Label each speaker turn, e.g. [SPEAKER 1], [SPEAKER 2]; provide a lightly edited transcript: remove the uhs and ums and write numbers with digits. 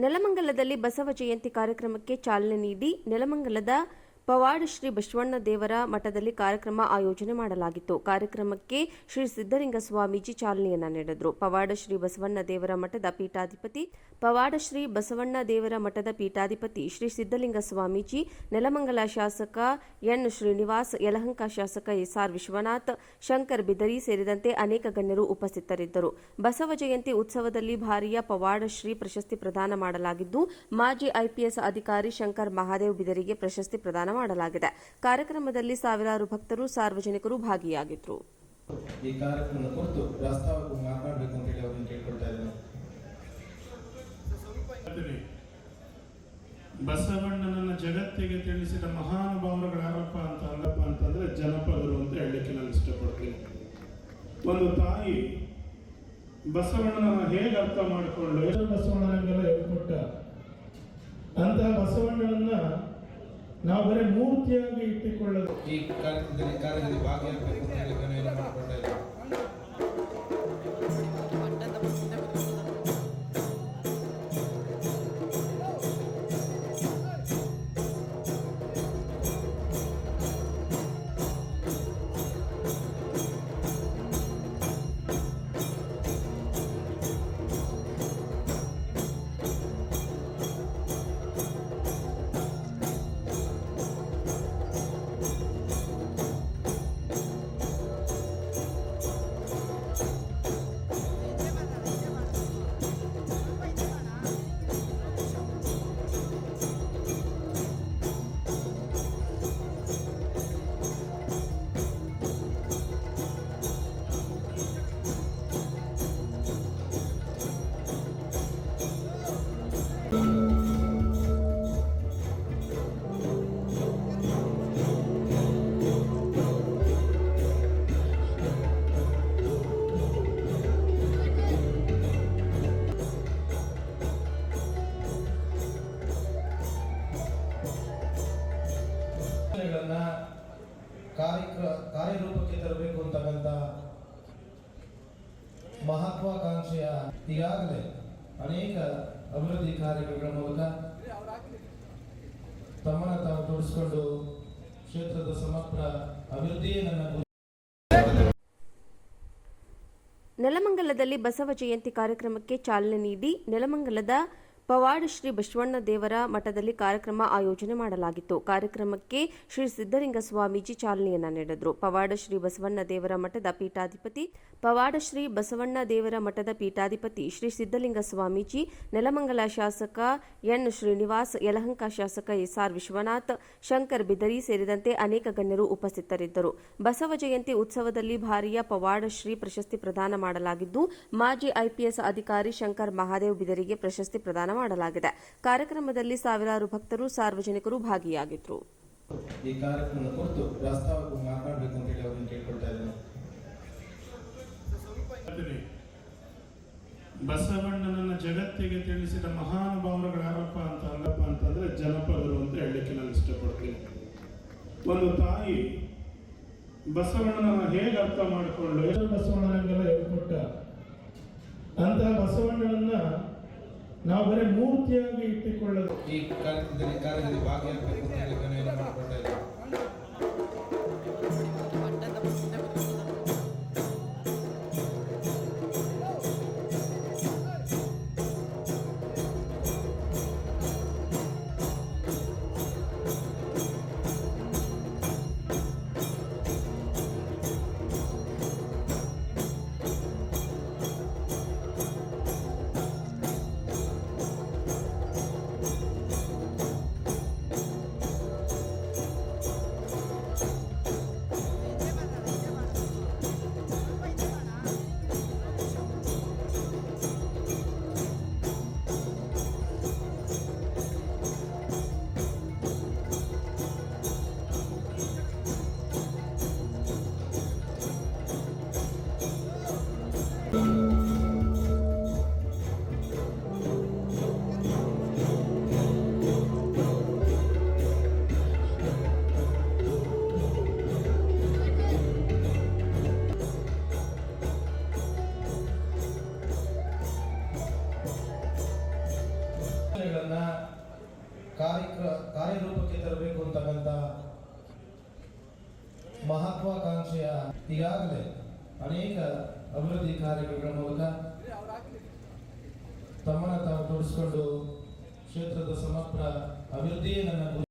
[SPEAKER 1] ನೆಲಮಂಗಲದಲ್ಲಿ ಬಸವ ಜಯಂತಿ ಕಾರ್ಯಕ್ರಮಕ್ಕೆ ಚಾಲನೆ ನೀಡಿ ನೆಲಮಂಗಲದ ಪವಾಡ ಶ್ರೀ ಬಸವಣ್ಣ ದೇವರ ಮಠದಲ್ಲಿ ಕಾರ್ಯಕ್ರಮ ಆಯೋಜನೆ ಮಾಡಲಾಗಿತ್ತು. ಕಾರ್ಯಕ್ರಮಕ್ಕೆ ಶ್ರೀ ಸಿದ್ದಲಿಂಗ ಸ್ವಾಮೀಜಿ ಚಾಲನೆಯನ್ನ ನೀಡಿದರು. ಪವಾಡ ಶ್ರೀ ಬಸವಣ್ಣ ದೇವರ ಮಠದ ಪೀಠಾಧಿಪತಿ ಶ್ರೀ ಸಿದ್ದಲಿಂಗ ಸ್ವಾಮೀಜಿ, ನೆಲಮಂಗಲ ಶಾಸಕ ಎನ್ ಶ್ರೀನಿವಾಸ್, ಯಲಹಂಕ ಶಾಸಕ ಎಸ್ಆರ್ ವಿಶ್ವನಾಥ್, ಶಂಕರ್ ಬಿದರಿ ಸೇರಿದಂತೆ ಅನೇಕ ಗಣ್ಯರು ಉಪಸ್ಥಿತರಿದ್ದರು. ಬಸವ ಜಯಂತಿ ಉತ್ಸವದಲ್ಲಿ ಭಾರಿಯ ಪವಾಡ ಶ್ರೀ ಪ್ರಶಸ್ತಿ ಪ್ರದಾನ ಮಾಡಲಾಗಿದ್ದು, ಮಾಜಿ ಐಪಿಎಸ್ ಅಧಿಕಾರಿ ಶಂಕರ್ ಮಹಾದೇವ್ ಬಿದರಿಗೆ ಪ್ರಶಸ್ತಿ ಪ್ರದಾನ ಮಾಡಲಾಗಿದೆ. ಕಾರ್ಯಕ್ರಮದಲ್ಲಿ ಸಾವಿರಾರು ಭಕ್ತರು, ಸಾರ್ವಜನಿಕರು ಭಾಗಿಯಾಗಿದ್ದರು.
[SPEAKER 2] ಈ ಕಾರ್ಯಕ್ರಮದ ಕುರಿತು ಪ್ರಸ್ತಾವಕ್ಕೆ ಮಾತನಾಡಬೇಕು ಅಂತ ಹೇಳಿ ಅವರನ್ನು ಕೇಳ್ಕೊಳ್ತಾ ಇದ್ದೇನೆ.
[SPEAKER 3] ಬಸವಣ್ಣನನ್ನ ಜಗತ್ತಿಗೆ ತಿಳಿಸಿದ ಮಹಾನುಭಾವರುಗಳು ಯಾರಪ್ಪ ಅಂತಂದ್ರೆ ಜನಪದರು ಅಂತ ಹೇಳಲಿಕ್ಕೆ ನಾನು ಇಷ್ಟಪಡ್ತೀನಿ. ಒಂದು ತಾಯಿ ಬಸವಣ್ಣನ ಹೇಗೆ ಅರ್ಥ ಮಾಡಿಕೊಂಡು ಬಸವಣ್ಣನಿಗೆಲ್ಲ ಹೇಳ್ಕೊಟ್ಟ ಅಂತಹ ಬಸವಣ್ಣನನ್ನ ನಾವು ಬರೀ ಮೂರ್ತಿಯಾಗಿ ಇಟ್ಟುಕೊಳ್ಳೋದು.
[SPEAKER 2] ಈ ಕಾರ್ಯದಲ್ಲಿ ಭಾಗಿಯಾಗಬೇಕು ಅಂತ ಹೇಳಿ ಮನವಿಯನ್ನು ಮಾಡಿಕೊಳ್ತಾ ಇದ್ದೇನೆ. ಕಾರ್ಯರೂಪಕ್ಕೆ ತರಬೇಕು ಅಂತಕ್ಕಂಥ ಮಹತ್ವಾಕಾಂಕ್ಷೆಯ ಈಗಾಗಲೇ ಅನೇಕ ಅಭಿವೃದ್ಧಿ ಕಾರ್ಯಗಳ ಮೂಲಕ ತಮ್ಮನ್ನು ತಾವು ತೋರಿಸಿಕೊಂಡು ಕ್ಷೇತ್ರದ ಸಮಗ್ರ ಅಭಿವೃದ್ಧಿಯೇ ನನ್ನ.
[SPEAKER 1] ನೆಲಮಂಗಲದಲ್ಲಿ ಬಸವ ಜಯಂತಿ ಕಾರ್ಯಕ್ರಮಕ್ಕೆ ಚಾಲನೆ ನೀಡಿ ನೆಲಮಂಗಲದ ಪವಾಡ ಶ್ರೀ ಬಸವಣ್ಣ ದೇವರ ಮಠದಲ್ಲಿ ಕಾರ್ಯಕ್ರಮ ಆಯೋಜನೆ ಮಾಡಲಾಗಿತ್ತು. ಕಾರ್ಯಕ್ರಮಕ್ಕೆ ಶ್ರೀ ಸಿದ್ದಲಿಂಗ ಸ್ವಾಮೀಜಿ ಚಾಲನೆಯನ್ನ ನೀಡಿದರು. ಪವಾಡ ಶ್ರೀ ಬಸವಣ್ಣ ದೇವರ ಮಠದ ಪೀಠಾಧಿಪತಿ ಶ್ರೀ ಸಿದ್ದಲಿಂಗ ಸ್ವಾಮೀಜಿ, ನೆಲಮಂಗಲ ಶಾಸಕ ಎನ್ ಶ್ರೀನಿವಾಸ್, ಯಲಹಂಕ ಶಾಸಕ ಎಸ್ಆರ್ ವಿಶ್ವನಾಥ್, ಶಂಕರ್ ಬಿದರಿ ಸೇರಿದಂತೆ ಅನೇಕ ಗಣ್ಯರು ಉಪಸ್ಥಿತರಿದ್ದರು. ಬಸವ ಜಯಂತಿ ಉತ್ಸವದಲ್ಲಿ ಭಾರಿಯ ಪವಾಡ ಶ್ರೀ ಪ್ರಶಸ್ತಿ ಪ್ರದಾನ ಮಾಡಲಾಗಿದ್ದು, ಮಾಜಿ ಐಪಿಎಸ್ ಅಧಿಕಾರಿ ಶಂಕರ್ ಮಹಾದೇವ್ ಬಿದರಿಗೆ ಪ್ರಶಸ್ತಿ ಪ್ರದಾನ ಮಾಡಲಾಗಿದೆ. ಕಾರ್ಯಕ್ರಮದಲ್ಲಿ ಸಾವಿರಾರು ಭಕ್ತರು, ಸಾರ್ವಜನಿಕರು ಭಾಗಿಯಾಗಿದ್ದರು.
[SPEAKER 2] ಈ ಕಾರ್ಯಕ್ರಮದ ಕುರಿತು ಪ್ರಸ್ತಾವಕ್ಕೆ ಮಾತನಾಡಬೇಕು ಅಂತ ಹೇಳಿ ಅವರನ್ನು ಕೇಳ್ಕೊಳ್ತಾ ಇದ್ದೇನೆ.
[SPEAKER 3] ಬಸವಣ್ಣನನ್ನ ಜಗತ್ತಿಗೆ ತಿಳಿಸಿದ ಮಹಾನುಭಾವರುಗಳು ಯಾರಪ್ಪ ಅಂತಂದ್ರೆ ಜನಪದರು ಅಂತ ಹೇಳಲಿಕ್ಕೆ ನಾನು ಇಷ್ಟಪಡ್ತೀನಿ. ಒಂದು ತಾಯಿ ಬಸವಣ್ಣನ ಹೇಗೆ ಅರ್ಥ ಮಾಡಿಕೊಂಡು ಬಸವಣ್ಣನಿಗೆಲ್ಲ ಹೇಳ್ಕೊಟ್ಟ ಅಂತಹ ಬಸವಣ್ಣನನ್ನ ನಾವು ಬರೀ ಮೂರ್ತಿಯಾಗಿ ಇಟ್ಟುಕೊಳ್ಳೋದು.
[SPEAKER 2] ಈ ಕಾರ್ಯದಲ್ಲಿ ಭಾಗಿಯಾಗಬೇಕು ಅಂತ ಹೇಳಿ ಮನವಿಯನ್ನು ಮಾಡಿಕೊಳ್ತಾ ಇದ್ದೇನೆ. ಯೋಜನೆಗಳನ್ನ ಕಾರ್ಯರೂಪಕ್ಕೆ ತರಬೇಕು ಅಂತಕ್ಕಂಥ ಮಹತ್ವಾಕಾಂಕ್ಷೆಯ ಈಗಾಗಲೇ ಅನೇಕ ಅಭಿವೃದ್ಧಿ ಕಾರ್ಯಗಳ ಮೂಲಕ ತಮ್ಮನ್ನ ತಾವು ತೋರಿಸಿಕೊಂಡು ಕ್ಷೇತ್ರದ ಸಮಗ್ರ ಅಭಿವೃದ್ಧಿಯೇ ನನ್ನ